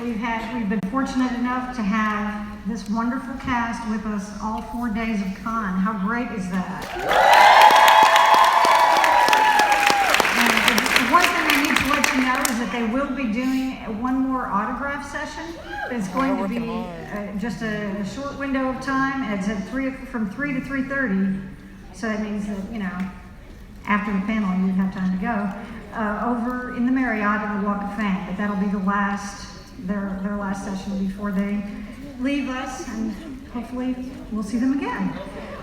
that we've been fortunate enough to have this wonderful cast with us all 4 days of con. How great is that? And one thing I need to let you know is that they will be doing one more autograph session. It's going to be just a short window of time. It's at from 3 to 3:30. So that means that, you know, after the panel, you'd have time to go over in the Marriott in the Walk of Fame. But that'll be the last, their last session before they leave us, and hopefully we'll see them again.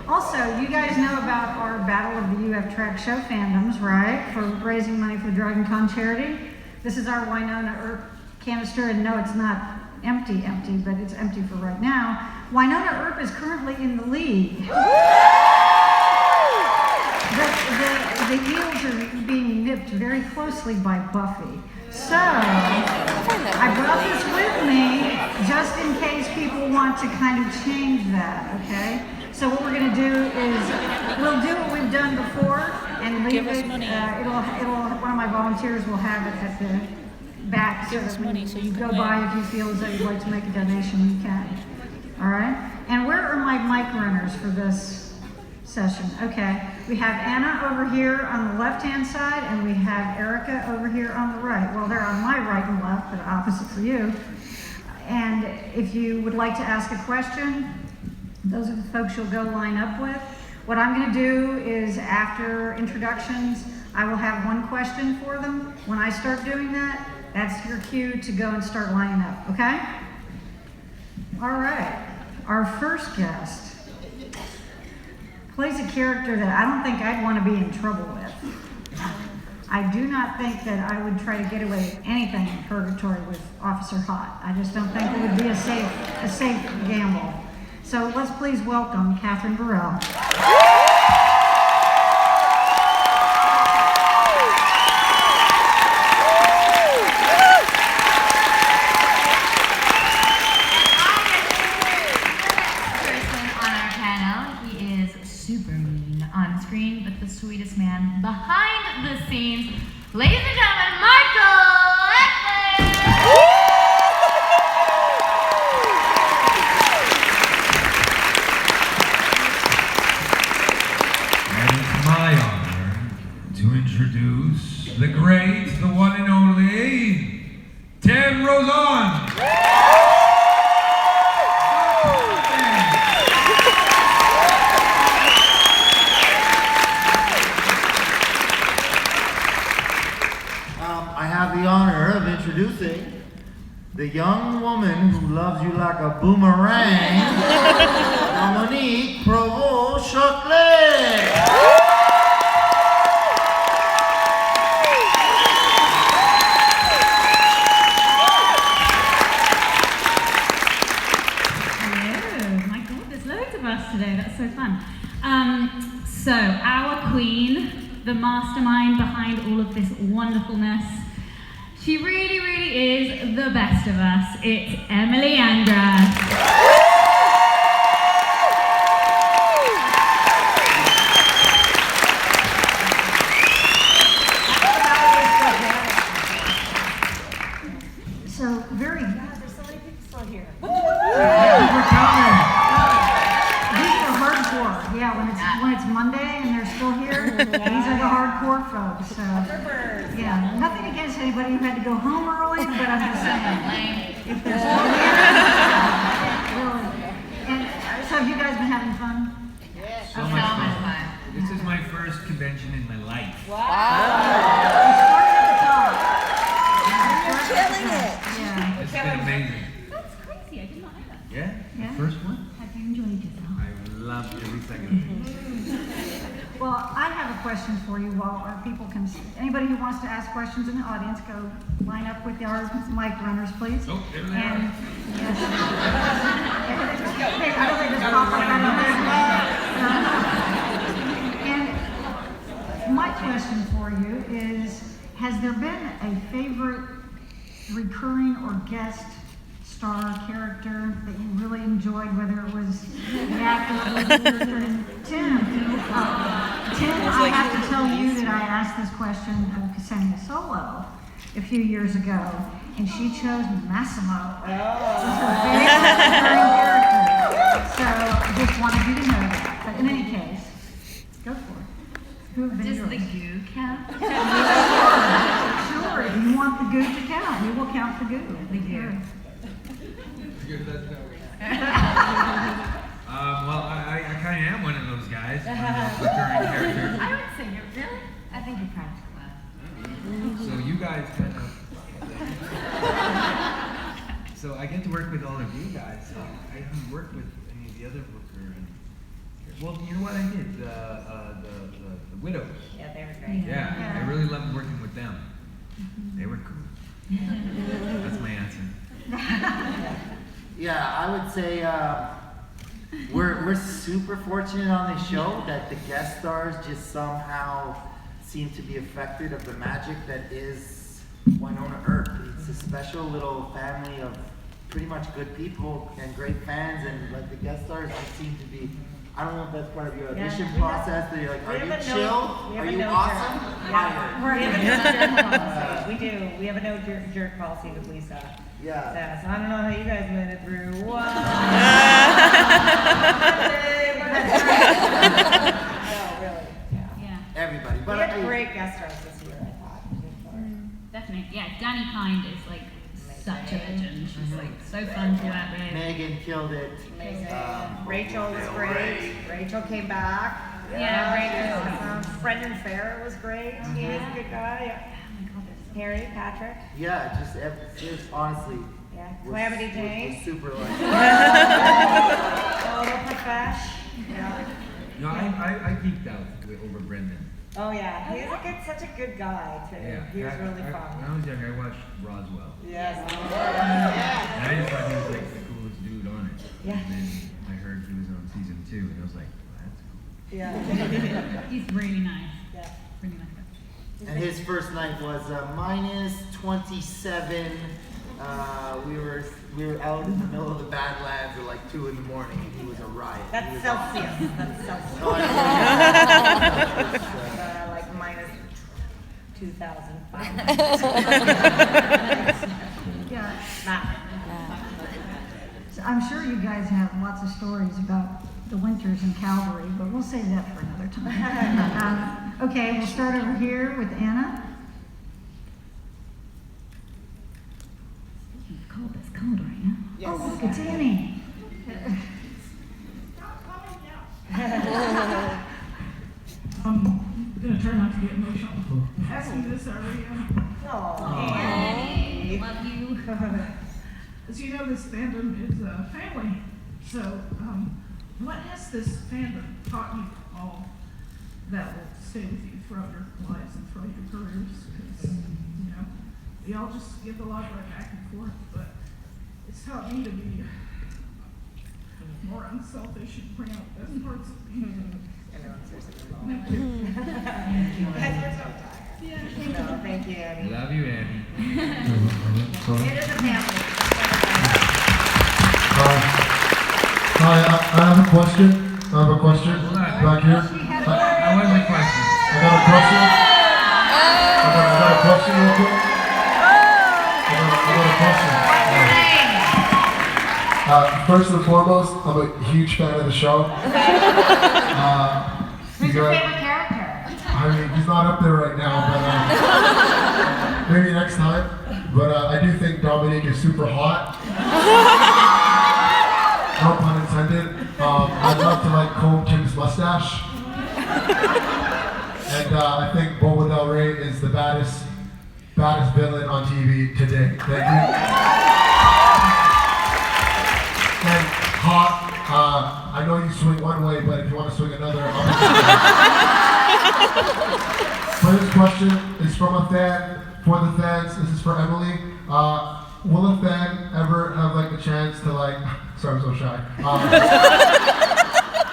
Also, you guys know about our Battle of the UF Track Show fandoms, right? For raising money for the DragonCon charity. This is our Wynonna Earp canister, and no, it's not empty, but it's empty for right now. Wynonna Earp is currently in the lead. The heels are being nipped very closely by Buffy. So, I brought this with me just in case people want to kind of change that, okay? So what we're going to do is, we'll do what we've done before and leave it. One of my volunteers will have it at the back, so that when you go by, if you feel as though you'd like to make a donation, you can. All right? And where are my mic runners for this session? Okay, we have Anna over here on the left-hand side, and we have Erica over here on the right. Well, they're on my right and left, but opposite for you. And if you would like to ask a question, those are the folks you'll go line up with. What I'm going to do is, after introductions, I will have one question for them. When I start doing that, that's your cue to go and start lining up, okay? All right, our first guest plays a character that I don't think I'd want to be in trouble with. I do not think that I would try to get away with anything in purgatory with Officer Hot. I just don't think it would be a safe gamble. So let's please welcome Katherine Barrell. Sweetest man behind the scenes, ladies and gentlemen, Michael Eklund! And it's my honor to introduce the great, the one and only, Rozon! The honor of introducing the young woman who loves you like a boomerang, Dominique Provost-Chalkley. Hello, my God, there's loads of us today. That's so fun. So our queen, the mastermind behind all of this wonderfulness. She really, really is the best of us. It's Emily Andras. So very good. There's so many people still here. These are hardcore. Yeah, when it's Monday and they're still here, these are the hardcore folks. So yeah, nothing against anybody who had to go home early, but I'm just saying, if there's really. And so have you guys been having fun? Yes. So much fun. This is my first convention in my life. Wow. You started at the top. You're killing it. Yeah. It's been amazing. That's crazy. I did not know that. Yeah? Yeah. The first one? Have you enjoyed yourself? I loved every second of it. Well, I have a question for you while our people can see. Anybody who wants to ask questions in the audience, go line up with our mic runners, please. Oh, there they and, are. Yes. I know they just pop right on there. And my question for you is, has there been a favorite recurring or guest star character that you really enjoyed, whether it was the actor or the character? Tim, I have to tell you that I asked this question of Ksenia Solo a few years ago, and she chose Massimo. It was her favorite character. So I just wanted you to know that. But in any case, go for it. Who have been Does yours? the goo count? Sure, if you want the goo to count, we will count the goo. The goo. Well, I kind of am one of those guys, one of those recurring characters. I would say you're really. I think you're kind of clever. So you guys kind of. So I get to work with all of you guys. I haven't worked with any of the other Booker. Well, you know what I did? The widows. Yeah, they were great. Yeah, I really loved working with them. They were cool. That's my answer. Yeah, I would say we're super fortunate on this show that the guest stars just somehow seem to be affected of the magic that is Wynonna Earp. It's a special little family of pretty much good people and great fans, and like the guest stars just seem to be. I don't know if that's part of your audition process. That you're like, are you chill? Are you awesome? We have a no jerk policy. We do. We have a no jerk policy with Lisa. Yeah. So I don't know how you guys made it through. Wow. No, really. Yeah. Everybody. We But had great guest stars this year, I thought. Definitely. Yeah, Danny Kind is like such a legend. She's like so fun to work with. Megan killed it. Amazing. Rachel was great. Rachel came back. Yeah, Rachel. Brendan Farrer was great. He was a good guy. Harry, Patrick. Yeah, just honestly. Yeah. we're- Calamity we're Jane. super like. Total profesh. Yeah. No, I geeked out over Brendan. Oh yeah, he's such a good guy too. He was really When fun. I was younger, I watched Roswell. Yes. And I just thought he was like the coolest dude on it. Yeah. And then I heard he was on season 2, and I was like, well, that's cool. Yeah. He's really nice. Yeah. Really nice. And his first night was minus 27. We were out in the middle of the Badlands at like 2 in the morning, and he was a riot. He That's was Celsius. That's Celsius. Oh, I know. Like minus 2,500. Yeah. Nah. So I'm sure you guys have lots of stories about the winters in Calgary, but we'll save that for another time. Okay, we'll start over here with Anna. It's cold right now. Yes. Oh, look, it's Annie. I'm gonna try not to get emotional. Asking this already. Oh, Annie. Love you. As you know, this fandom is a family. So, what has this fandom taught you all that will stay with you throughout your lives and throughout your careers? Because, you know, we all just give the love right back and forth, but it's taught me to be more unselfish and bring out the best parts of me. Thank you. You guys are so tired. Yeah. No, thank you, Annie. Love you, Annie. It is a family. Hi, I have a question. Hold on. Back here. That was a question. I got a question. I got a question real quick. I got a question. First and foremost, I'm a huge fan of the show. Who's your favorite character? I mean, he's not up there right now, but maybe next time. But I do think Dominique is super hot. No pun intended. I'd love to like comb Kim's mustache. And I think Boba Del Rey is the baddest villain on TV today. Thank you. And hot. I know you swing one way, but if you want to swing another, So this question is from a fan, for the fans. This is for Emily. Will a fan ever have like a chance to like, sorry I'm so shy,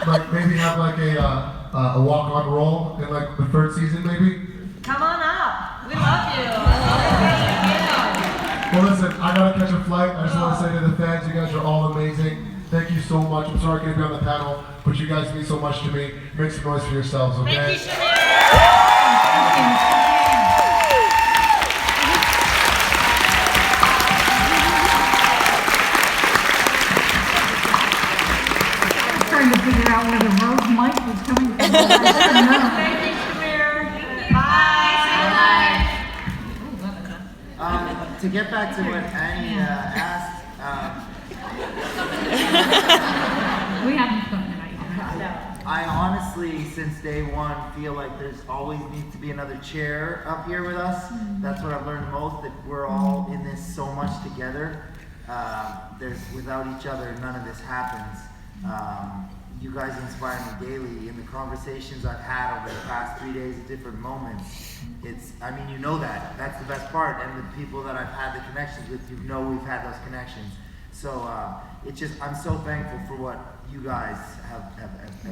like maybe have like a walk-on role in like the 3rd season maybe? Come on up. We love you. Well listen, I gotta catch a flight. I just want to say to the fans, you guys are all amazing. Thank you so much. I'm sorry I couldn't be on the panel, but you guys mean so much to me. Make some noise for yourselves, okay? Thank you, Shamier. out where the rogue mic was coming from. I should know. Thank you, Shamier. Bye. To get back to what Annie asked, We haven't forgotten about you. I honestly, since day one, feel like there's always needs to be another chair up here with us. That's what I've learned the most, that we're all in this so much together. Without each other, none of this happens. You guys inspire me daily in the conversations I've had over the past 3 days at different moments. You know that. That's the best part. And the people that I've had the connections with, we've had those connections. So I'm so thankful for what you guys have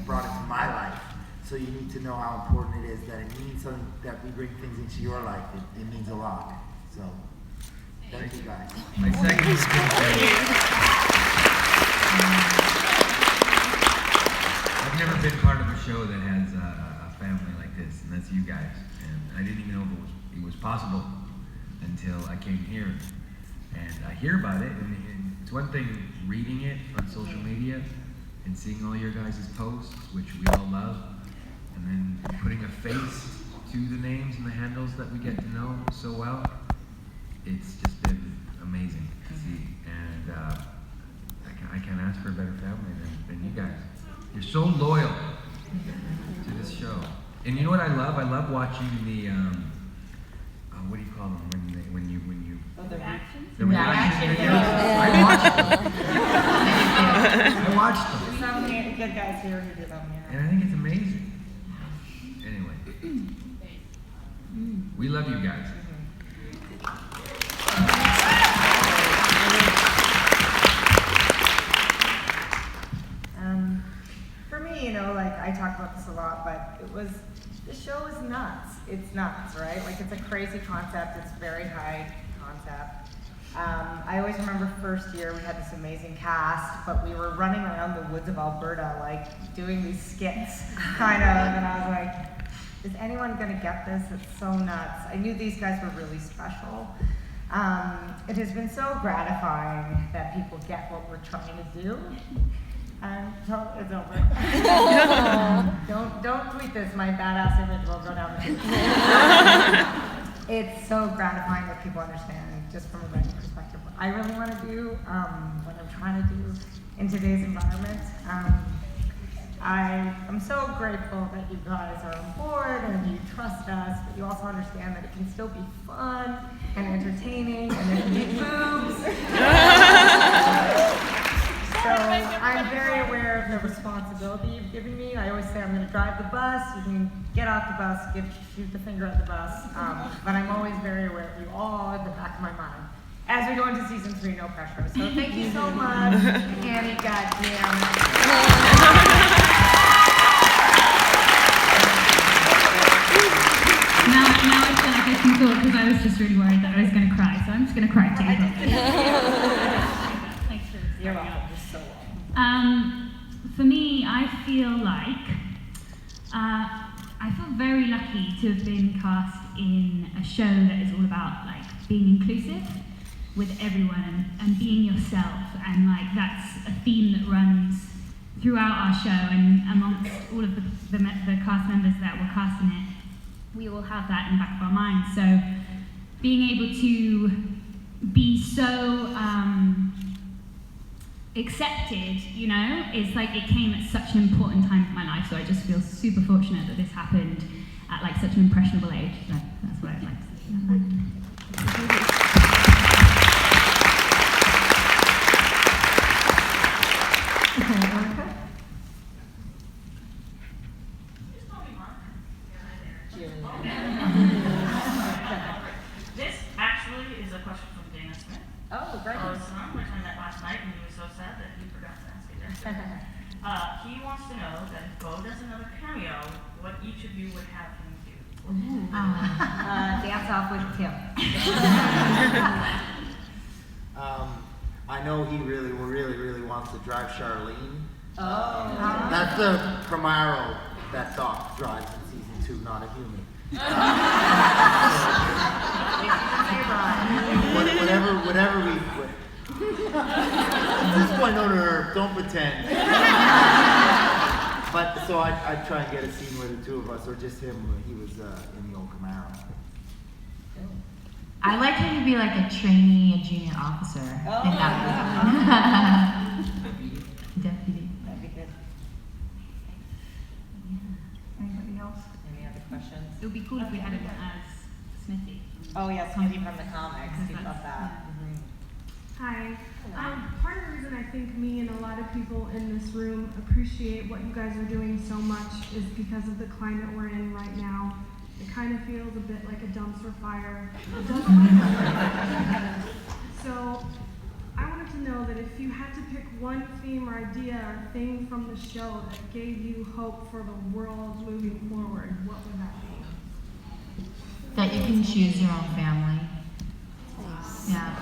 brought into my life. So you need to know how important it is, that it means something, that we bring things into your life. It means a lot. So thank you guys. My second is I've never been part of a show that has a family like this, and that's you guys. And I didn't even know if it was possible until I came here. And I hear about it, and it's one thing reading it on social media and seeing all your guys' posts, which we all love, and then putting a face to the names and the handles that we get to know so well. It's just been amazing to see, and I can't ask for a better family than you guys. You're so loyal to this show, and you know what I love? I love watching the what do you call them when you The reactions? the reaction videos. I watched them. Some good guys here who do them, yeah. And I think it's amazing. Anyway, we love you guys. For me, I talk about this a lot, but the show is nuts. It's nuts, right? It's a crazy concept. It's very high concept. I always remember first year we had this amazing cast, but we were running around the woods of Alberta, doing these skits, kind of, and I was like, is anyone gonna get this? It's so nuts. I knew these guys were really special. It has been so gratifying that people get what we're trying to do. Until it's over. Don't tweet this. My badass image will go down the tube. It's so gratifying that people understand, just from a writing perspective, what I really want to do, what I'm trying to do in today's environment. I'm so grateful that you guys are on board and you trust us, but you also understand that it can still be fun and entertaining, and there can be boobs. So I'm very aware of the responsibility you've given me. I always say I'm going to drive the bus. You can get off the bus, shoot the finger at the bus. But I'm always very aware of you all in the back of my mind. As we go into season 3, no pressure. So thank you so much, Annie. Goddamn. Now I feel like I can talk because I was just really worried that I was going to cry, so I'm just going to cry too. Thanks for You're welcome. For me, I feel like I feel very lucky to have been cast in a show that is all about being inclusive with everyone and being yourself, and that's a theme that runs throughout our show and amongst all of the cast members that were cast in it. We all have that in the back of our minds. So being able to be so accepted, it's it came at such an important time in my life, so I just feel super fortunate that this happened at such an impressionable age. That's what I'd like to say. Okay, Erica? This actually is a question from Dana Smith. Oh, great. Rozon, which I met last night, and he was so sad that he forgot to ask it yesterday. He wants to know that if Bo does another cameo, what each of you would have him do. Dance off with Tim. I know he really wants to drive Charlene. Oh. That's the Camaro that Doc drives in season 2, not a human. Whatever we put. At this point, no, don't pretend. But so I'd try and get a scene where the two of us, or just him, when he was in the old Camaro. I like him to be like a trainee, a junior officer. I think that would be deputy. That'd be good. Anybody else? Any other questions? It would be cool if we had him as Smithy. Oh, yes, Smithy from the comics. Because We love that's- that. Mhm. Hi. Part of the reason I think me and a lot of people in this room appreciate what you guys are doing so much is because of the climate we're in right now. It kind of feels a bit like a dumpster fire. So I wanted to know that if you had to pick one theme or idea or thing from the show that gave you hope for the world moving forward, what would that be? That you can choose your own family. Yeah.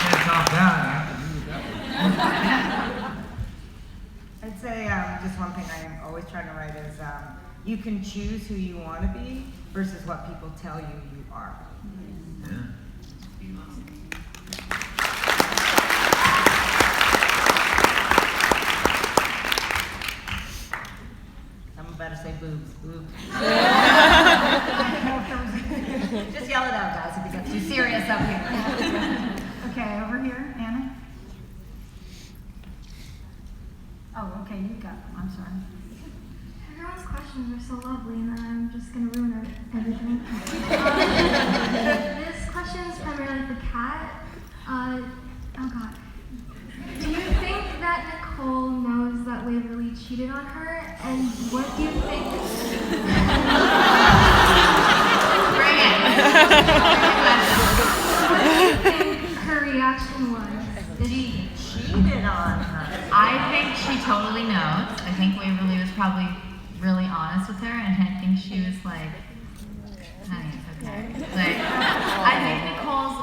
Can't top that. I'd say just one thing I'm always trying to write is you can choose who you want to be versus what people tell you you are. Yeah. Someone better say boobs. Boobs. Just yell it out, guys, if it gets too serious up here. Okay, over here, Anna. Oh, okay, you got them, I'm sorry. Everyone's questions are so lovely, and then I'm just going to ruin everything. This question is primarily for Kat. Oh God. Do you think that Nicole knows that Waverly cheated on her? And what do you think? Bring it. What do you think her reaction was? Did she? Cheated on her. I think she totally knows. I think Waverly was probably really honest with her, and I think she was like, honey, it's okay. Like, I think Nicole's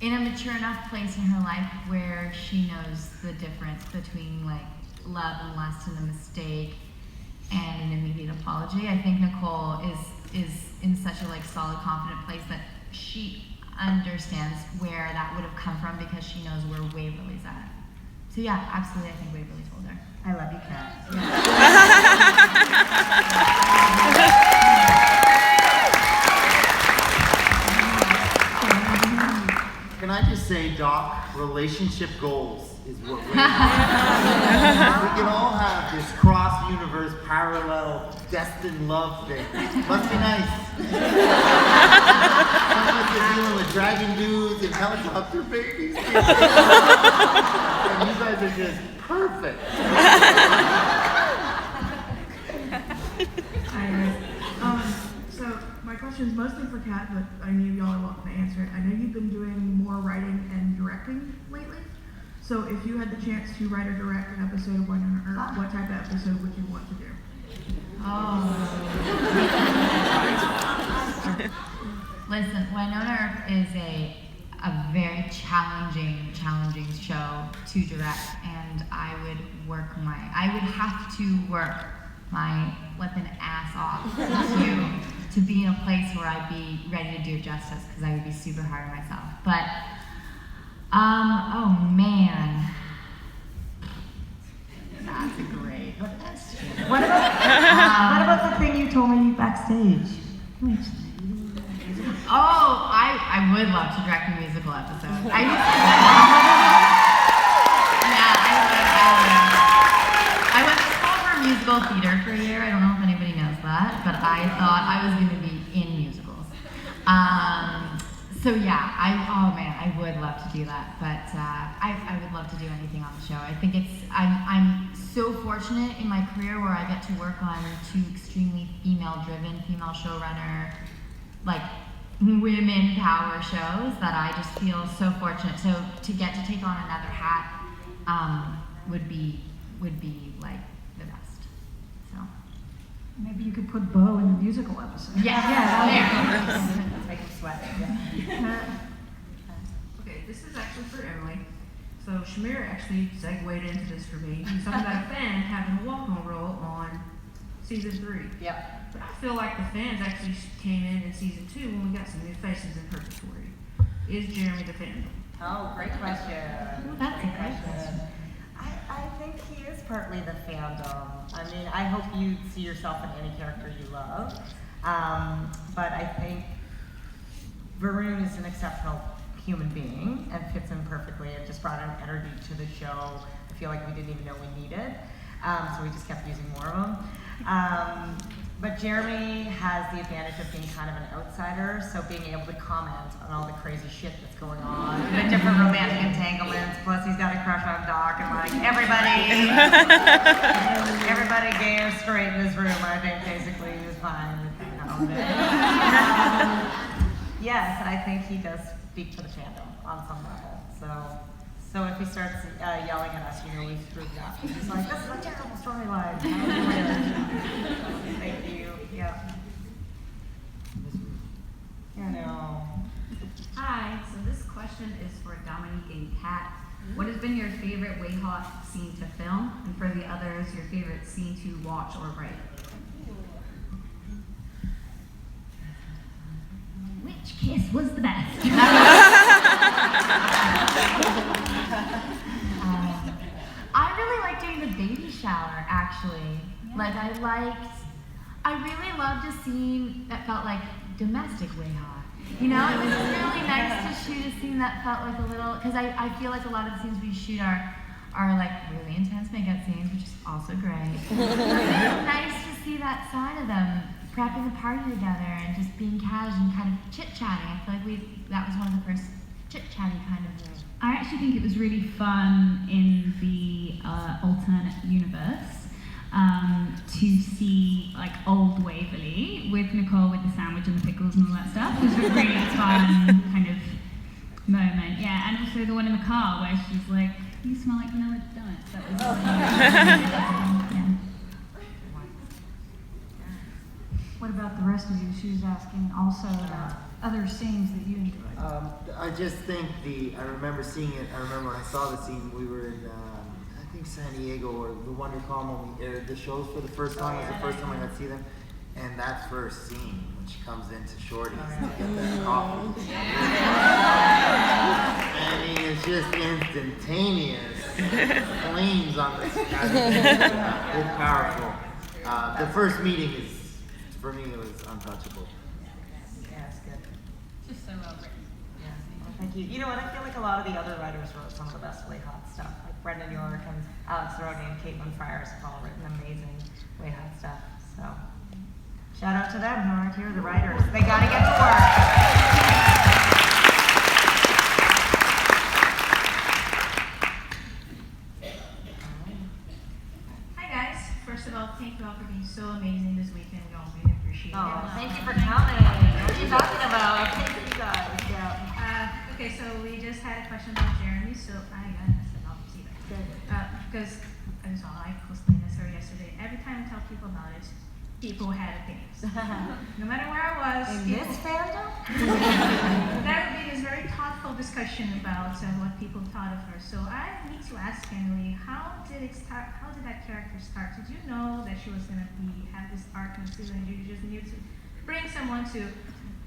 in a mature enough place in her life where she knows the difference between like love and lust and a mistake and an immediate apology. I think Nicole is in such a like solid, confident place that she understands where that would have come from because she knows where Waverly's at. So yeah, absolutely, I think Waverly told her. I love you, Kat. Can I just say, Doc, relationship goals is what we have. We can all have this cross-universe, parallel, destined love thing. Must be nice. Some of us are dealing with dragon dudes and helicopter babies. And you guys are just perfect. Hi guys. So my question is mostly for Kat, but any of y'all are welcome to answer it. I know you've been doing more writing and directing lately. So if you had the chance to write or direct an episode of Wynonna Earp, what type of episode would you want to do? Listen, Wynonna Earp is a very challenging show to direct, and I would have to work my flippin' ass off to be in a place where I'd be ready to do it justice, because I would be super hard on myself. But, oh man. That's a great question. What about the thing you told me backstage? Oh, I would love to direct a musical episode. I went to school for musical theater for a year. I don't know if anybody knows that, but I thought I was going to be in musicals. So yeah, I would love to do that, but I would love to do anything on the show. I think I'm so fortunate in my career where I get to work on two extremely female-driven, female showrunner, like women power shows that I just feel so fortunate. So to get to take on another hat would be like the best. So Maybe you could put Bo in the musical episode. yeah. Make him sweat. Okay, this is actually for Emily. So Shamier actually segued into this for me. He's talking about a fan having a walk-on role on season 3. Yep. But I feel like the fans actually came in season 2 when we got some new faces in Purgatory. is Jeremy the fandom? Oh, great question. That's a great question. I think he is partly the fandom. I mean, I hope you see yourself in any character you love. But I think Varun is an exceptional human being and fits in perfectly. It just brought an energy to the show I feel like we didn't even know we needed. So we just kept using more of them. But Jeremy has the advantage of being kind of an outsider, so being able to comment on all the crazy shit that's going on, the different romantic entanglements, plus he's got a crush on Doc, and like everybody, gay or straight in this room, I think basically is fine with that all day. Yes, I think he does speak for the fandom on some level, so if he starts yelling at us, you know, we screwed it up. He's like, this is a terrible storyline. Thank you. Yeah. I know. Hi, so this question is for Dominique and Kat. What has been your favorite Way Hot scene to film? And for the others, your favorite scene to watch or write? Which kiss was the best? I really like doing the baby shower, actually. Like, I really loved a scene that felt like domestic Way Hot. You know, it was just really nice to shoot a scene that felt like a little, because I feel like a lot of the scenes we shoot are like really intense makeup scenes, which is also great. But it's nice to see that side of them prepping the party together and just being casual and kind of chit-chatting. I feel like that was one of the first chit-chatty kind of things. I actually think it was really fun in the alternate universe to see like old Waverly with Nicole with the sandwich and the pickles and all that stuff. It was a really fun kind of moment. Yeah, and also the one in the car where she's like, "You smell like vanilla donuts." That was yeah. What about the rest of you? She was asking also about other scenes that you enjoyed. I just think I remember seeing it. I remember when I saw the scene, we were in, I think San Diego or the WonderCon when we aired the shows for the first time. It was the first time I got to see them. And that first scene, when she comes into Shorty's to get that coffee. I mean, it's just instantaneous. Flames on this guy. It's powerful. The first meeting for me, it was untouchable. Yeah, it's good. Just so well written. Yeah, well, thank you. You know what? I feel like a lot of the other writers wrote some of the best Way Hot stuff. Like Brendan York and Alex Rodney and Caitlin Friars have all written amazing Way Hot stuff. So, shout out to them who aren't here, the writers. They gotta get to work. Hi guys. First of all, thank you all for being so amazing this weekend. We all really appreciate it. Oh, thank you for coming. What are you talking about? Thank you guys. Yeah. Okay, so we just had a question about Jeremy, so I got I'll see that. Good. Because I was all I explained this yesterday. Every time I tell people about it, people had opinions. No matter where I was. In this fandom? There would be this very thoughtful discussion about what people thought of her. So I need to ask Emily, how did it start? How did that character start? Did you know that she was going to have this arc in the season? You just knew to bring someone to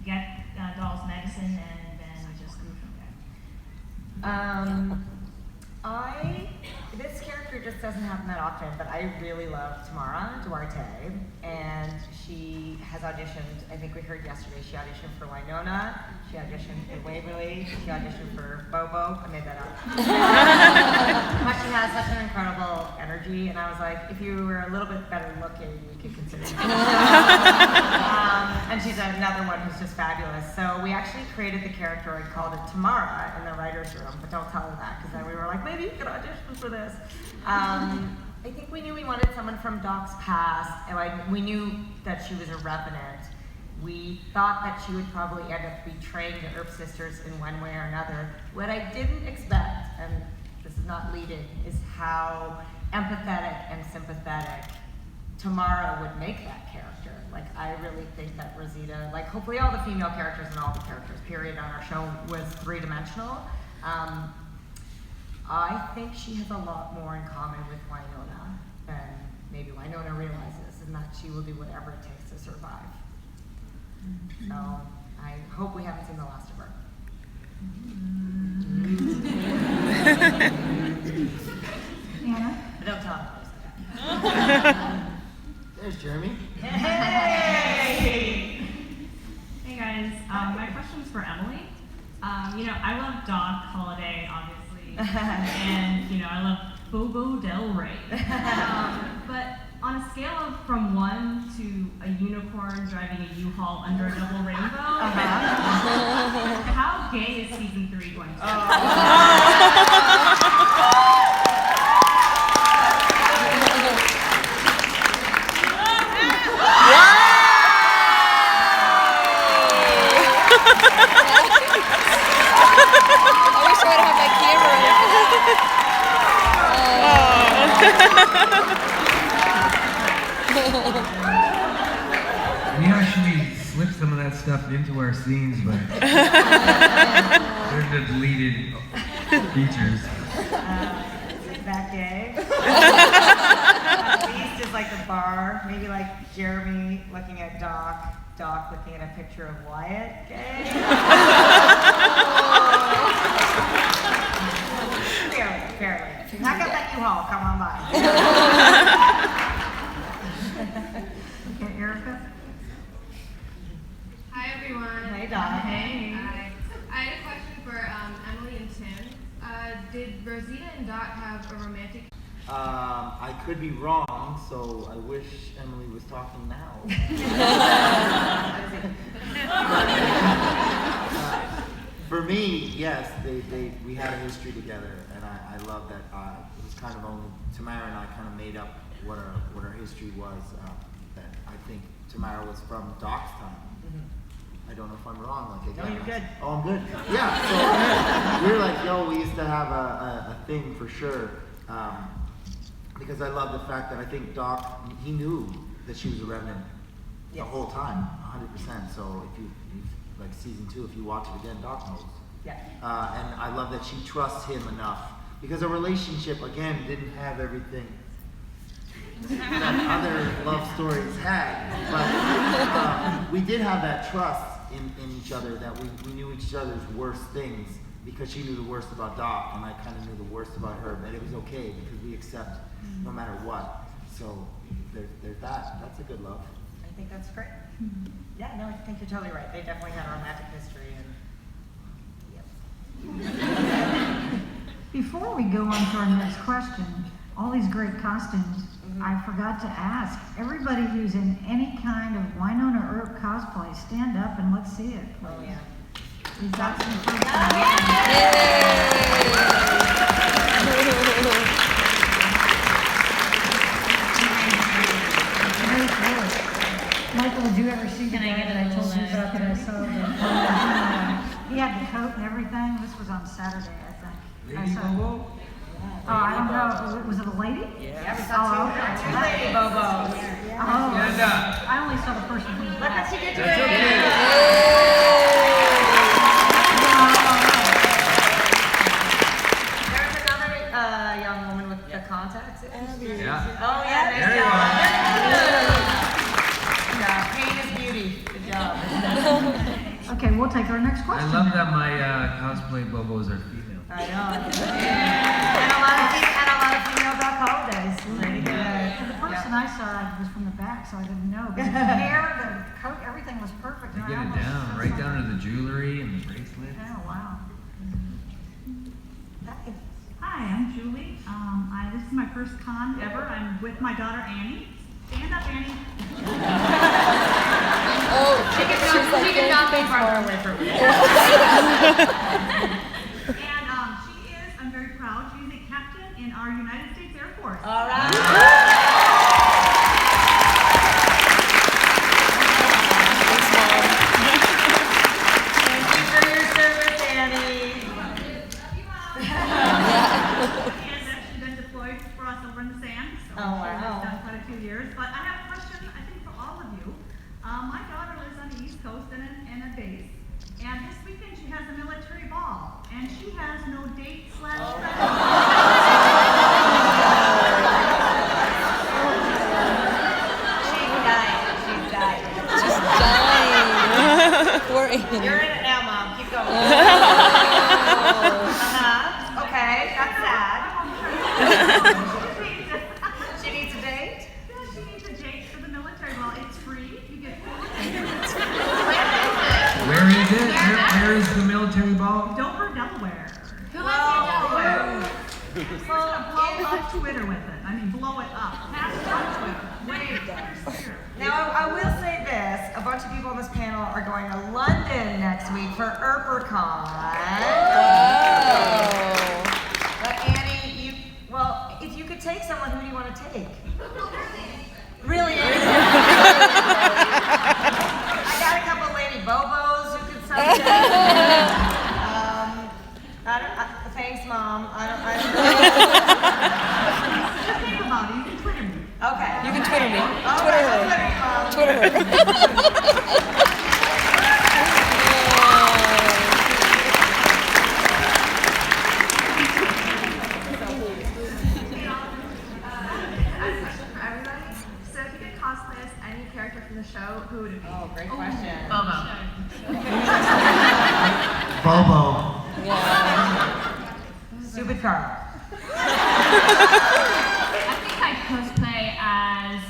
get Doll's medicine, and then we just grew from there. This character just doesn't happen that often, but I really love Tamara Duarte, and she has auditioned, I think we heard yesterday, she auditioned for Wynonna, she auditioned for Waverly, she auditioned for Bobo, I made that up. But she has such an incredible energy, and I was like, if you were a little bit better looking, we could consider it. And she's another one who's just fabulous. So we actually created the character, I called it Tamara in the writer's room, but don't tell her that, because then we were like, maybe you could audition for this. I think we knew we wanted someone from Doc's past, and we knew that she was a revenant. We thought that she would probably end up betraying the Earp sisters in one way or another. What I didn't expect, and this is not leading, is how empathetic and sympathetic Tamara would make that character. Like, I really think that Rosita, like, hopefully all the female characters and all the characters, period, on our show was three-dimensional. I think she has a lot more in common with Wynonna than maybe Wynonna realizes, and that she will do whatever it takes to survive. So I hope we haven't seen the last of her. Anna? Don't talk. There's Jeremy. Hey! Hey guys, my question's for Emily. I love Doc Holliday, obviously, and I love Bobo Del Rey. But on a scale of from 1 to a unicorn driving a U-Haul under a double rainbow, how gay is season 3 going to be? We actually slipped some of that stuff into our scenes, but they're the deleted features. Is that gay? At least is like the bar, maybe like Jeremy looking at Doc, Doc looking at a picture of Wyatt. Gay? Fairly. Knock up that U-Haul, come on by. Okay, Erica? Hi everyone. Hey, Doc. Hey. Hi. I had a question for Emily and Tim. Did Rosita and Dot have a romantic? I could be wrong, so I wish Emily was talking now. For me, yes, we had a history together, and I love that. It was kind of only Tamara and I kind of made up what our history was. That I think Tamara was from Doc's time. I don't know if I'm wrong. Like again. No, you're good. Oh, I'm good. Yeah. So we were like, yo, we used to have a thing for sure. Because I love the fact that I think Doc, he knew that she was a Revenant the whole time, 100%. So if you like season 2, if you watch it again, Doc knows. Yeah. And I love that she trusts him enough because a relationship again didn't have everything that other love stories had, but we did have that trust in each other that we knew each other's worst things because she knew the worst about Doc and I kind of knew the worst about her, but it was okay because we accept no matter what. So there's that. That's a good love. I think that's great. Yeah, no, I think you're totally right. They definitely had a romantic history, and Before we go on to our next question, all these great costumes, I forgot to ask, everybody who's in any kind of Wynonna Earp cosplay, stand up and let's see it, please. Oh, yeah. We've got some folks. Michael, did you ever see the guy that I told you about that I saw? He had the coat and everything. This was on Saturday, I think. Lady Bobo? Oh, I don't know. Was it a lady? Yeah, we saw two lady Bobos. Oh, I only saw the person who was Look what she did to That's her. okay. There's another young woman with the contacts. Yeah. Oh yeah, nice There you job. are. Yeah, pain is beauty. Good job. Okay, we'll take our next I question. love that my cosplay Bobos are female. I know. And a lot of female Doc Holidays. Pretty good. The person I saw was from the back, so I didn't know. But the hair, the coat, everything was perfect. They and I get it almost down, said right something. down to the jewelry and the bracelet. Oh, wow. Hi, I'm Julie. This is my first con ever. I'm with my daughter Annie. Stand up, Annie. She did not be far away from me. And she is, I'm very proud, she's a captain in our United States Air Force. All right. Thank you for your service, Annie. She has actually been deployed for us over in the sand. So Oh, wow. she's done quite a few years. But I have a question, I think, for all of you. My daughter lives on the East Coast in a base. And this weekend she has a military ball. And she has no date / She's dying. She's dying. Poor Annie. You're in it now, Mom. Keep going. Okay, that's sad. She needs a date? Yeah, she needs a date for the military ball. It's free. You get Where is it? Where is the military ball? Dover, Delaware. Who lives in Delaware? She's gonna blow up Twitter with it. I mean, blow it up. Hashtag Twitter. Wait. Now, I will say this. A bunch of people on this panel are going to London next week for ErpCon. But Annie, if you could take someone, who do you want to take? Really? I got a couple Lady Bobos who could sell it. Thanks, Mom. I don't Just think about it. You can Twitter me. Okay. You can Twitter me. Twitter her. Twitter her. So if you could cosplay as any character from the show, who would it be? Oh, great question. Bobo. Stupid Carl. I think I'd cosplay as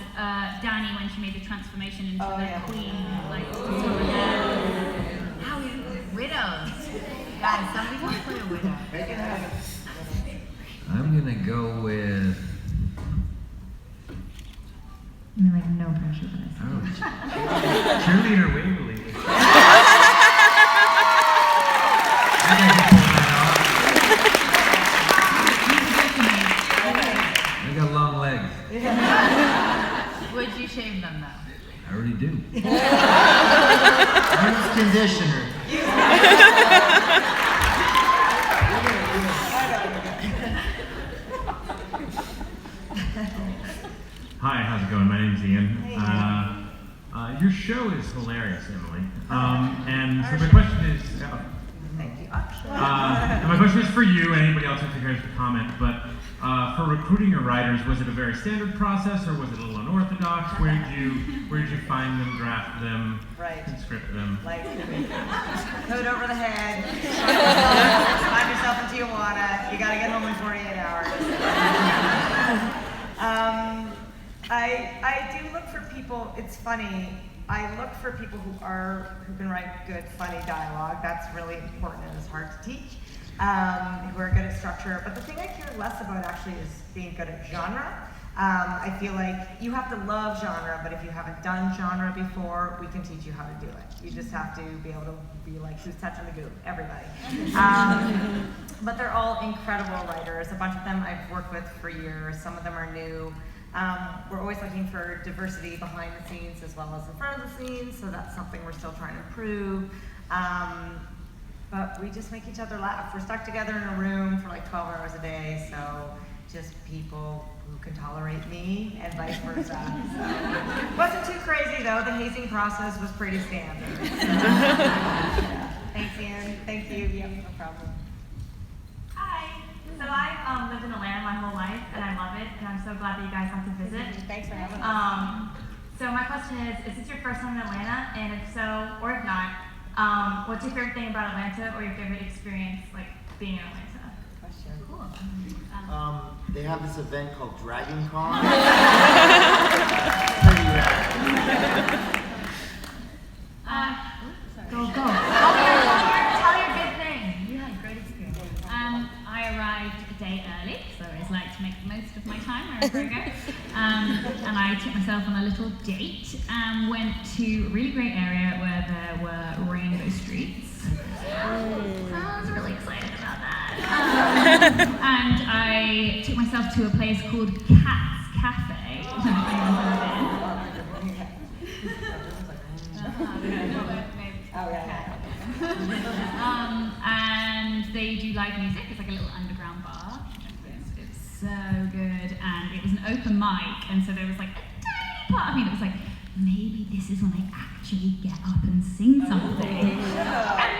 Dani when she made the transformation into the queen. Like, How is widows? Guys, somebody cosplay a widow. I'm gonna go with. I mean, like, no pressure for this. Cheerleader Waverly. I got long legs. Would you shave them, though? I already do. Use conditioner. Hi, how's it going? My name's Ian. Your show is hilarious, Emily. And so my question is, my question is for you and anybody else who cares to comment. But for recruiting your writers, was it a very standard process, or was it a little unorthodox? Where did you find them, draft them, script them? Like, hood over the head, find yourself in Tijuana, you gotta get home in 48 hours. I do look for people, it's funny, I look for people who can write good, funny dialogue. That's really important and it's hard to teach. Who are good at structure. But the thing I care less about actually is being good at genre. I feel like you have to love genre, but if you haven't done genre before, we can teach you how to do it. You just have to be able to be like, who's touching the goop? Everybody. But they're all incredible writers. A bunch of them I've worked with for years. Some of them are new. We're always looking for diversity behind the scenes as well as in front of the scenes, so that's something we're still trying to improve. But we just make each other laugh. We're stuck together in a room for like 12 hours a day, so just people who can tolerate me and vice versa. So, wasn't too crazy though. The hazing process was pretty standard. So, yeah. Thanks, Ian. Thank you. Yeah, no problem. Hi. So I've lived in Atlanta my whole life, and I love it, and I'm so glad that you guys got to visit. Thanks for having us. So my question is this your first time in Atlanta? And if so, or if not, what's your favorite thing about Atlanta, or your favorite experience, like, being in Atlanta? Question. Cool. They have this event called DragonCon. Go. Tell your good thing. You had a great experience. I arrived a day early, so I always like to make the most of my time wherever I go. And I took myself on a little date and went to a really great area where there were rainbow streets. So I was really excited about that. And I took myself to a place called Cat's Cafe. I don't know if anyone's ever been. And they do live music. It's like a little underground bar. It's so good, and it was an open mic, and so there was like a tiny part of me that was like, maybe this is when I actually get up and sing something. And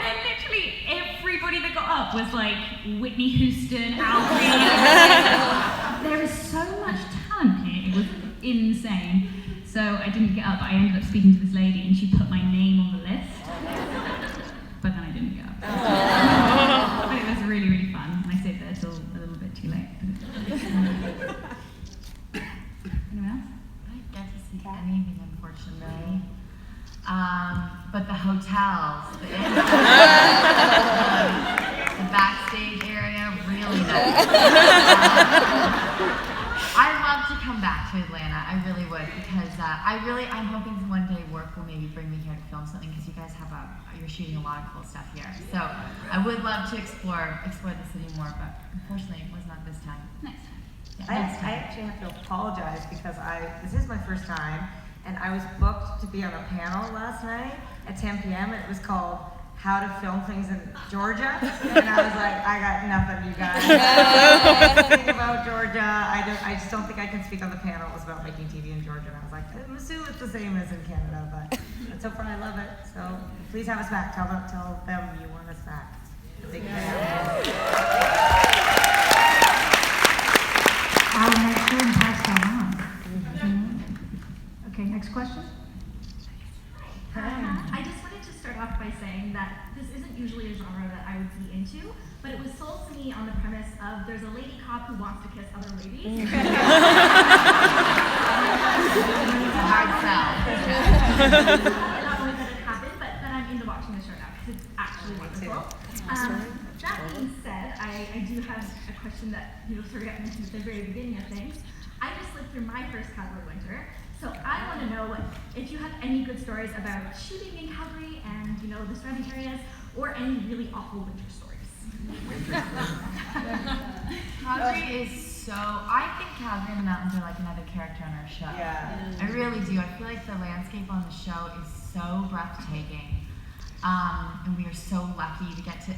then literally everybody that got up was like Whitney Houston, Alfie. There is so much talent here. It was insane. So I didn't get up, but I ended up speaking to this lady, and she put my name on the list. But then I didn't get up. But it was really But the hotels, the backstage area, really nice. I'd love to come back to Atlanta. I really would, because I'm hoping one day work will maybe bring me here to film something, because you guys you're shooting a lot of cool stuff here. So I would love to explore the city more, but unfortunately it was not this time. Next time. Yeah, I actually have to apologize because this is my first time, and I was booked to be on a panel last night at 10 p.m. and it was called How to Film Things in Georgia, and I was like, I got nothing, you guys. I don't know anything about Georgia. I just don't think I can speak on the panel. It was about making TV in Georgia, and I was like, I'm assuming it's the same as in Canada, but so far I love it. So please have us back. Tell them you want us back. Big fan. I'll make sure and pass that on. Okay, next question. I just wanted to start off by saying that this isn't usually a genre that I would be into, but it was sold to me on the premise of there's a lady cop who wants to kiss other ladies. Hard sell. Not only that it happened, but that I'm into watching the show now because it's actually wonderful. That being said, I do have a question that sort of got mentioned at the very beginning of things. I just lived through my first Calgary winter, so I want to know if you have any good stories about shooting in Calgary and the surrounding areas, or any really awful winter stories. Calgary is so. I think Calgary and the mountains are like another character on our show. Yeah. I really do. I feel like the landscape on the show is so breathtaking. And we are so lucky to get to,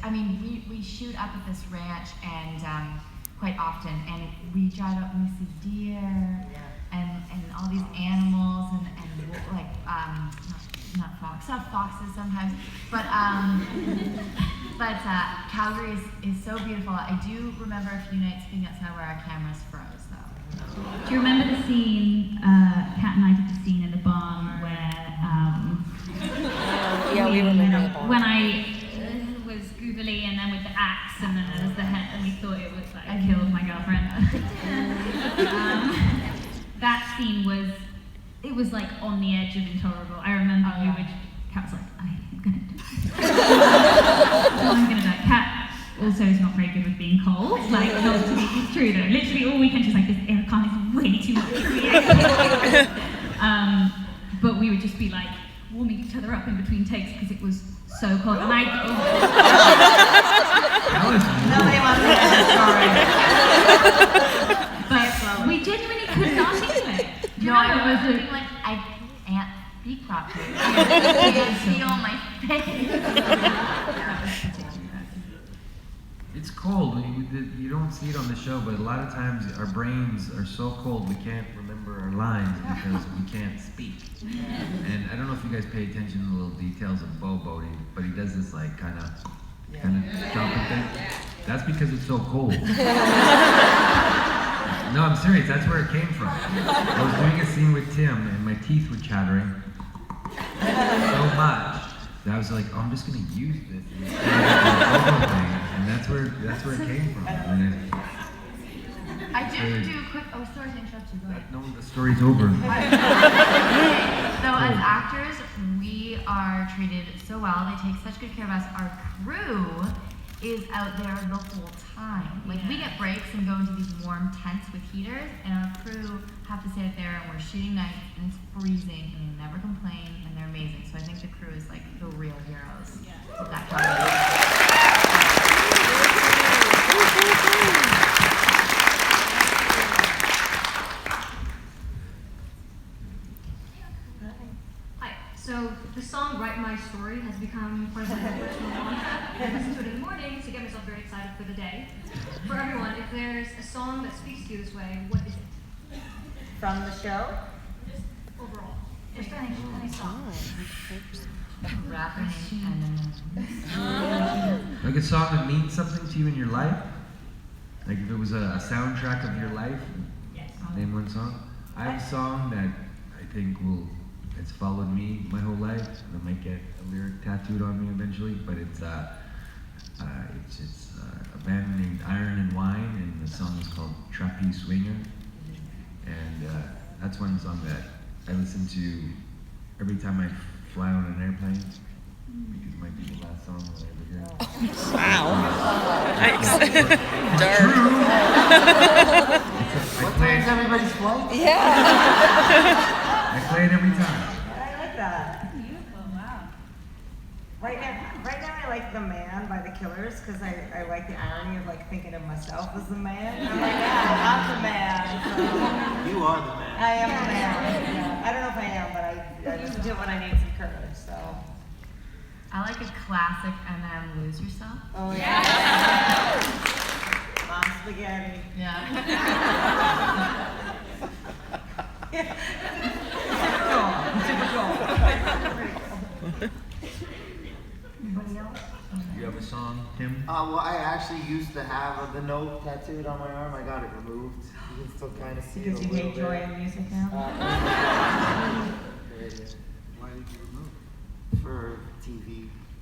we shoot up at this ranch and quite often, and we drive up and we see deer and all these animals and like, not foxes sometimes, but Calgary is so beautiful. I do remember a few nights being outside where our cameras froze though. Do you remember the scene, Kat and I did the scene in the barn where, we remember the barn. when I was googly and then with the axe and then there was the head and we thought it was like I killed my girlfriend. That scene was like on the edge of intolerable. I remember Kat was like, I'm gonna die. I'm gonna die. Kat also is not very good with being cold. Like, not to be, it's true though. Literally all weekend she's like, this aircon is way too much for me. But we would just be like warming each other up in between takes because it was so cold. And Nobody wants to hear that story. But we genuinely could not do it. No, I was like, I can't speak properly. I can't feel my face. It's cold. You don't see it on the show, but a lot of times our brains are so cold we can't remember our lines because we can't speak. And I don't know if you guys pay attention to the little details of bow boating, but he does this like kind of jumping thing. That's because it's so cold. No, I'm serious. That's where it came from. I was doing a scene with Tim, and my teeth were chattering so much that I was like, oh, I'm just going to use this and that's where it came from. I do do a quick. Oh, sorry to interrupt you. Go ahead. No, the story's over. So as actors, we are treated so well. They take such good care of us. Our crew is out there the whole time. Like we get breaks and go into these warm tents with heaters, and our crew have to stay out there, and we're shooting nights, and it's freezing, and they never complain, and they're amazing. So I think the crew is like the real heroes of that company. So the song "Write My Story" has become part of my personal mantra. I listen to it in the morning to get myself very excited for the day. For everyone, if there's a song that speaks to you this way, what is it? From the show? Just overall. Just any song. Like a song that means something to you in your life? Like if it was a soundtrack of your life? Name one song. I have a song that I think it's followed me my whole life. And I might get a lyric tattooed on me eventually, but it's a band named Iron and Wine, and the song is called Trapeze Swinger. And that's one song that I listen to every time I Fly on an Airplane, because it might be the last song that I ever hear. Wow. Nice. What time is everybody's flight? Yeah. I play it every time. I like that. Beautiful, wow. Right now I like The Man by The Killers because I like the irony of like thinking of myself as the man. I'm like, yeah, I'm the man. So You are the man. I am the man. Yeah. I don't know if I am, but I just do it when I need some courage. So. I like a classic Eminem, Lose Yourself. Oh yeah. Mom spaghetti. Yeah. Typical. Anybody else? Do you have a song, Tim? Well, I actually used to have the note tattooed on my arm. I got it removed. You can still kind of see Because it a you little hate joy bit. in music now? Why did you remove it? For TV,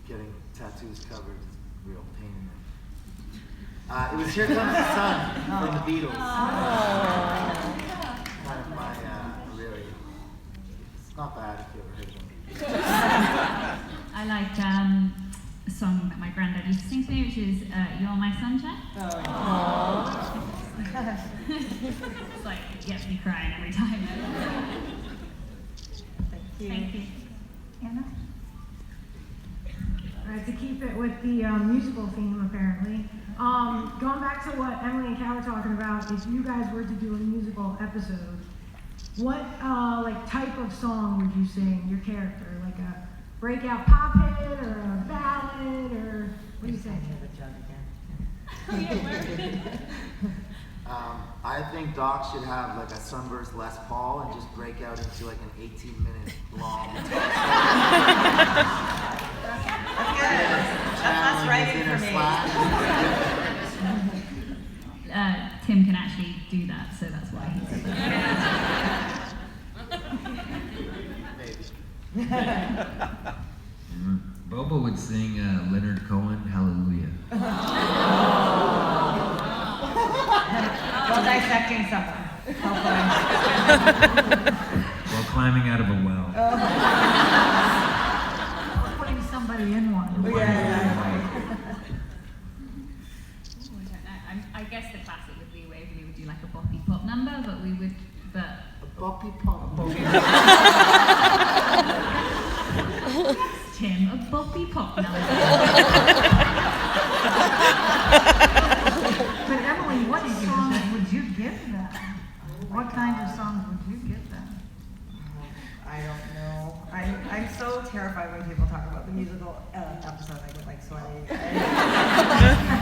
getting tattoos covered is a real pain in the it was Here Comes the Sun from the Beatles. Kind of my, really, it's not bad if you ever heard of them. I like a song that my granddad used to sing to me, which is You're My Sunshine. It's like, it gets me crying every time. Thank you. Anna? All right, to keep it with the musical theme, apparently. Going back to what Emily and Kat were talking about, if you guys were to do a musical episode, what like type of song would you sing your character? Like a breakout pop hit or a ballad or what do you think? I think Doc should have like a sunburst Les Paul and just break out into like an 18-minute long. That's writing for me. Tim can actually do that, so that's why he said that. Bobo would sing Leonard Cohen, Hallelujah. While dissecting someone. While climbing out of a well. Putting somebody in one. I guess the classic would be Waverly would do like a boppy pop number, but we would, A boppy pop. Tim, a boppy pop number. But Emily, what songs would you give them? What kinds of songs would you give them? I don't know. I'm so terrified when people talk about the musical episode. I get like sweaty.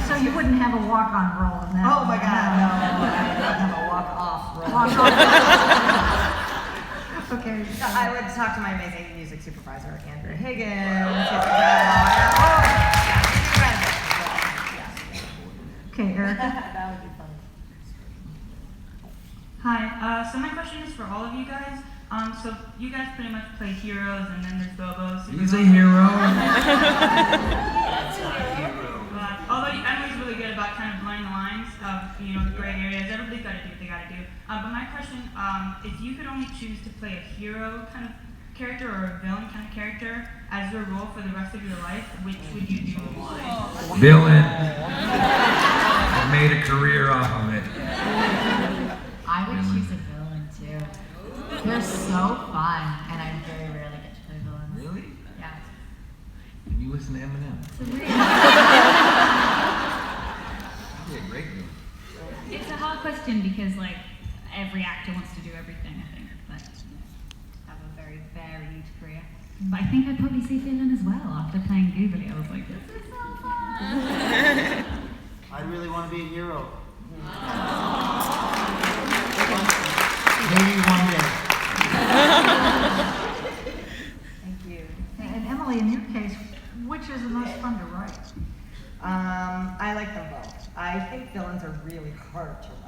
So you wouldn't have a walk-on role in that? Oh my God, no. I would have a walk-off role. Okay. So I would talk to my amazing music supervisor, Andrew Higgins. Okay, Erica. That would be fun. Hi, so my question is for all of you guys. So you guys pretty much play heroes, and then there's Bobo. He's a hero. Although Emily's really good about kind of blurring the lines of, the gray areas. Everybody's got to do what they got to do. But my question, if you could only choose to play a hero kind of character or a villain kind of character as your role for the rest of your life, which would you do and why? Villain. I made a career off of it. I would choose a villain too. They're so fun, and I very rarely get to play villains. Really? Yeah. Can you listen to Eminem? It's He'd be a great villain. It's a hard question because like every actor wants to do everything, I think, but have a very varied career. But I think I'd probably say villain as well. After playing Googly, I was like, this is so fun. I really want to be a hero. Maybe one day. Thank you. And Emily, in your case, which is the most fun to write? I like them both. I think villains are really hard to write.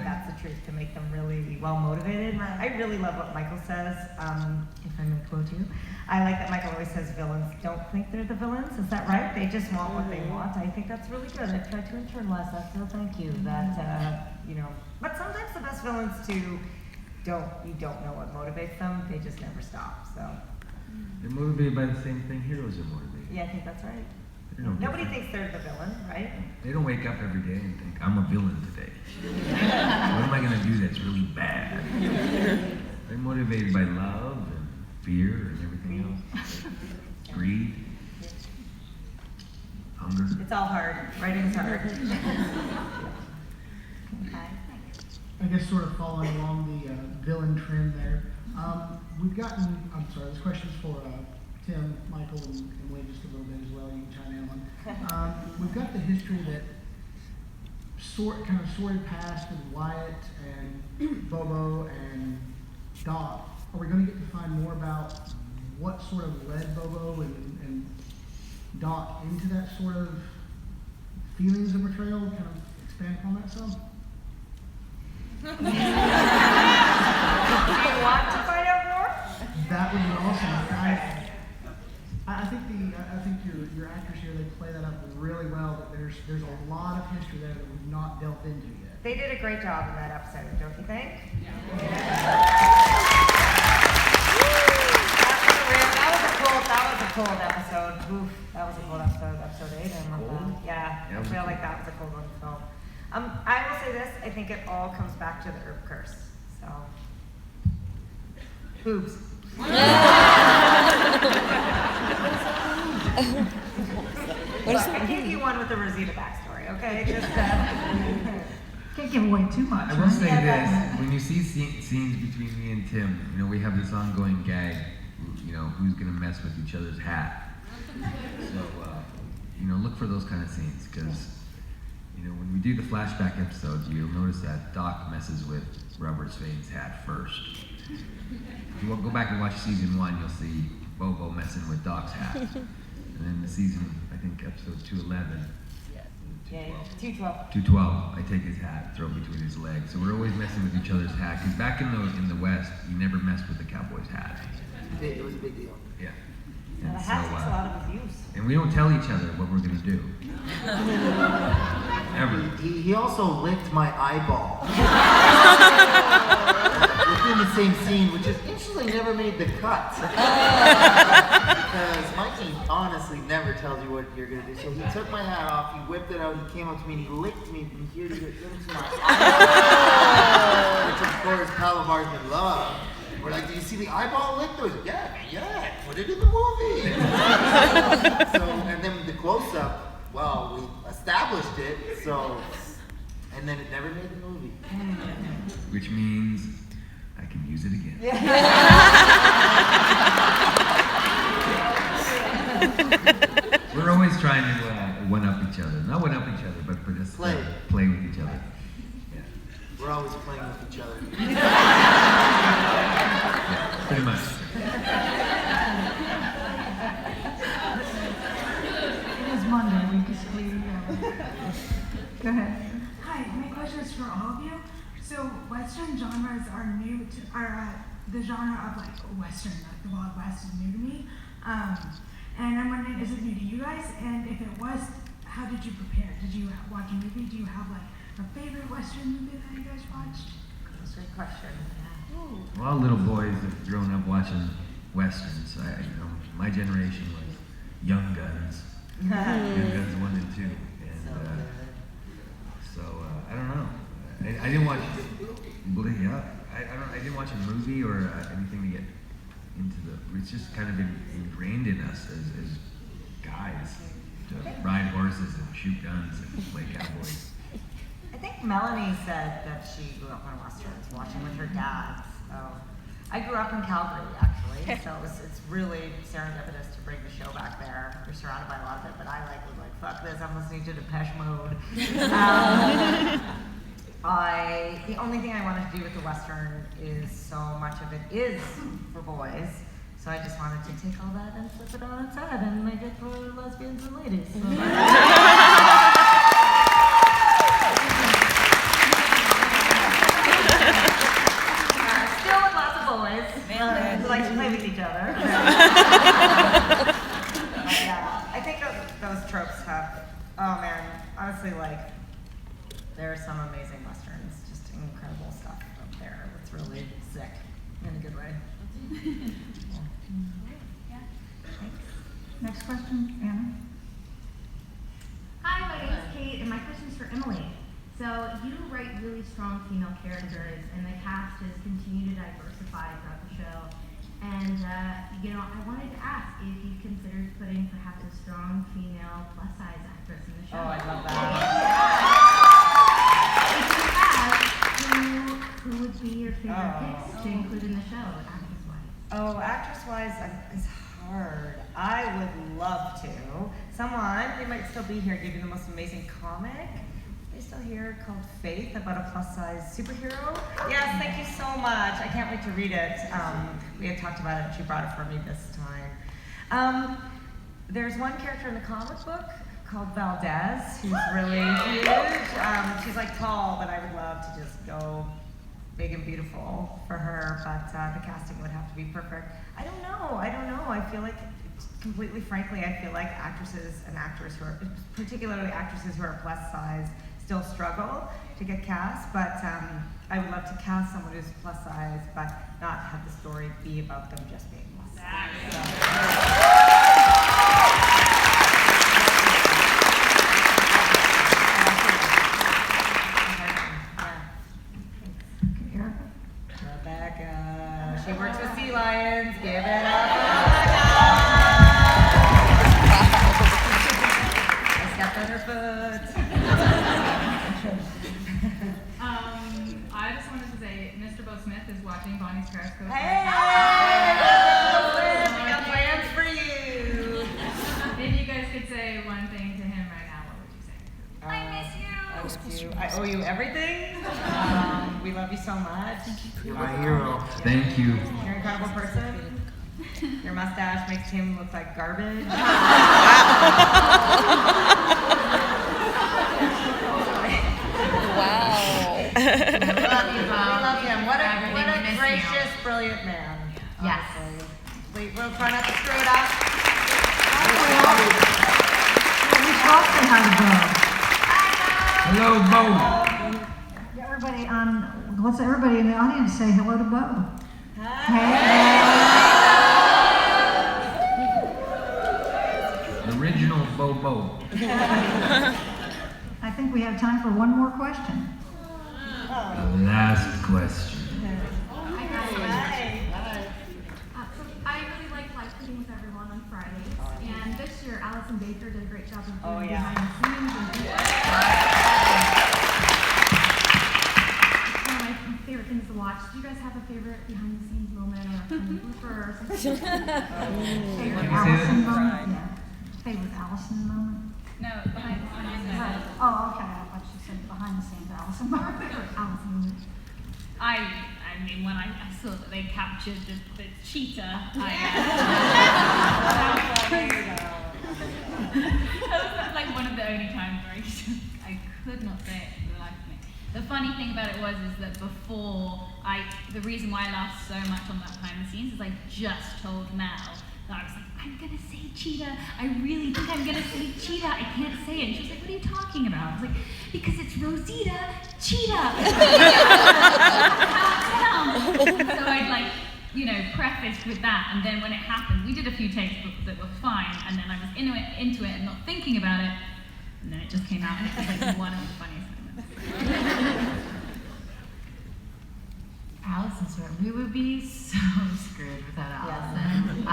That's the truth, to make them really well motivated. I really love what Michael says, if I'm going to quote you. I like that Michael always says villains don't think they're the villains. Is that right? They just want what they want. I think that's really good. I've tried to internalize that, so thank you. That, but sometimes the best villains too, you don't know what motivates them. They just never stop, so. They're motivated by the same thing heroes are motivated. Yeah, I think that's right. They're no Nobody different. thinks they're the villain, right? They don't wake up every day and think, I'm a villain today. What am I going to do that's really bad? They're motivated by love and fear and everything else. Greed. Hunger. It's all hard. Writing's hard. I guess sort of following along the villain trend there. We've gotten, I'm sorry, this question's for Tim, Michael, and Emily just a little bit as well. You can chime in on. We've got the history that kind of sorted past with Wyatt and Bobo and Doc. Are we going to get to find more about what sort of led Bobo and Doc into that sort of feelings of betrayal? Kind of expand upon that some? Do you want to find out more? That would be awesome. I think your actors here, they play that up really well. That there's a lot of history there that we've not delved into yet. They did a great job in that episode, don't you think? Yeah. That was a cold episode. Oof, that was a cold episode. Episode 8. I remember that. Yeah, I feel like that was a cold one to film. I will say this, I think it all comes back to the Earp curse. So, boobs. Look, I gave you one with the Rosita backstory, okay? Just, can't give away too much. I will say this, when you see scenes between me and Tim, you know, we have this ongoing gag, you know, who's gonna mess with each other's hat. So, you know, look for those kind of scenes, because you know, when we do the flashback episodes, you'll notice that Doc messes with Robert Svane's hat first. If you go back and watch season 1, you'll see Bobo messing with Doc's hat. And then the season, I think episode 211. Yeah, 212. 212, I take his hat, throw it between his legs. So we're always messing with each other's hat, because back in the West, you never messed with the cowboy's hat. It was a big deal. Yeah. And the hat takes a lot of abuse. And we don't tell each other what we're gonna do. Ever. He also licked my eyeball. Within the same scene, which is actually never made the cut. Because Mikey honestly never tells you what you're gonna do. So he took my hat off, he whipped it out, he came up to me and he licked me from here to here into my eyeball. Which of course Palamar's been loved. We're like, do you see the eyeball licked? I was like, yeah, put it in the movie. So, and then the close-up, well, we established it, so, and then it never made the movie. Which means I can use it again. We're always trying to one-up each other. Not one-up each other, but just play with each other. Yeah. We're always playing with each other. Yeah, pretty much. It is Monday, we just go ahead. Hi, my question is for all of you. So Western genres are new to, the genre of like Western, like the Wild West is new to me. And I'm wondering, is it new to you guys? And if it was, how did you prepare? Did you watch a movie? Do you have like a favorite Western movie that you guys watched? That's a good question. Well, all little boys have grown up watching Westerns. You know, my generation was Young Guns. Young Guns 1 and 2. And so I don't know. I didn't watch. I didn't watch a movie or anything to get into the. It's just kind of ingrained in us as guys to ride horses and shoot guns and play cowboys. I think Melanie said that she grew up on Westerns, watching with her dad. So I grew up in Calgary, actually, so it's really serendipitous to bring the show back there. We're surrounded by a lot of it, but I was like, fuck this, I'm listening to Depeche Mode. The only thing I wanted to do with the Western is so much of it is for boys. So I just wanted to take all that and flip it on its head and make it for lesbians and ladies. So. Still with lots of boys who like to play with each other. But yeah, I think those tropes have, oh man, honestly, like, there are some amazing Westerns, just incredible stuff up there. It's really sick in a good way. Next question, Anna. Hi, my name is Kate, and my question is for Emily. So you write really strong female characters, and the cast has continued to diversify throughout the show. And you know, I wanted to ask if you considered putting perhaps a strong female plus-size actress in the show. Oh, I love that. If you have, who would be your favorite picks to include in the show, actress-wise? Oh, actress-wise, it's hard. I would love to. Someone, they might still be here, gave you the most amazing comic. They're still here, called Faith, about a plus-size superhero. Yes, thank you so much. I can't wait to read it. We had talked about it, and she brought it for me this time. There's one character in the comic book called Valdez, who's really huge. She's like tall, but I would love to just go big and beautiful for her, but the casting would have to be perfect. I don't know. I feel like, completely frankly, I feel like actresses and actors who are, particularly actresses who are plus size, still struggle to get cast, but I would love to cast someone who's plus size, but not have the story be about them just being plus size. Rebecca. She works with sea lions. Give it up. I stepped on her foot. I just wanted to say, Mr. Bo Smith is watching Bonnie's Periscope. Hey! We got plans for you. If you guys could say one thing to him right now, what would you say? I miss you. I owe you everything. We love you so much. You're my hero. Thank you. You're an incredible person. Your mustache makes him look like garbage. Wow. We love him. What a gracious, brilliant man. Yes. We'll try not to screw it up. We talked to how to go. Hello, Bo. Let's everybody in the audience say hello to Bo. Hey. Original Bo. I think we have time for one more question. The last question. I really like live cooking with everyone on Fridays, and this year Allison Baker did a great job of doing behind the scenes. It's one of my favorite things to watch. Do you guys have a favorite behind the scenes moment or a blooper or something? Favorite Allison moment? Yeah. Favorite Allison moment? No, behind the scenes. Right. Oh, okay. I thought you said behind the scenes Allison moment. Favorite Allison moment. I mean, when I saw that they captured the cheetah, that was like one of the only times where I could not say it for the life of me. The funny thing about it is that before the reason why I laughed so much on that behind the scenes is I just told Mel that I was like, I'm gonna say cheetah. I really think I'm gonna say cheetah. I can't say it. And she was like, what are you talking about? I was like, because it's Rosita Cheetah. So I'd prefaced with that, and then when it happened, we did a few takes that were fine, and then I was into it and not thinking about it, and then it just came out. It was like one of the funniest moments. Allison Stewart, we would be so screwed without Allison.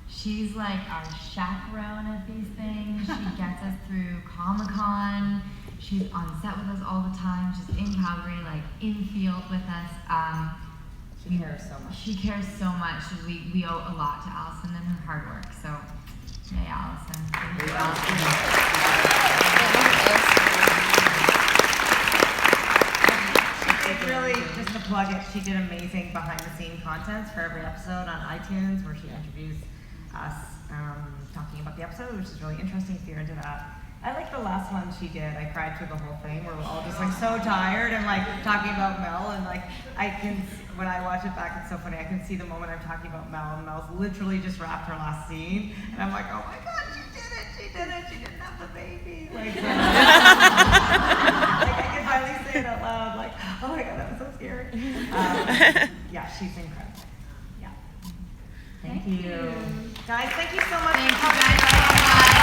She's like our chaperone at these things. She gets us through Comic-Con. She's on set with us all the time. She's in Calgary, like in field with us. She cares so much. She cares so much. We owe a lot to Allison and her hard work. So, yay, Allison. Thank you. It really, just to plug it, she did amazing behind-the-scene content for every episode on iTunes, where she interviews us talking about the episode, which is really interesting if you're into that. I like the last one she did. I cried through the whole thing. We're all just like so tired and like talking about Mel, and like when I watch it back, it's so funny. I can see the moment I'm talking about Mel, and Mel's literally just wrapped her last scene, and I'm like, oh my God, she did it! She didn't have the baby. Like, like I can finally say it out loud. Like, oh my God, that was so scary. Yeah, she's incredible. Yeah. Thank you. Guys, thank you so much Thank for you coming. guys so much.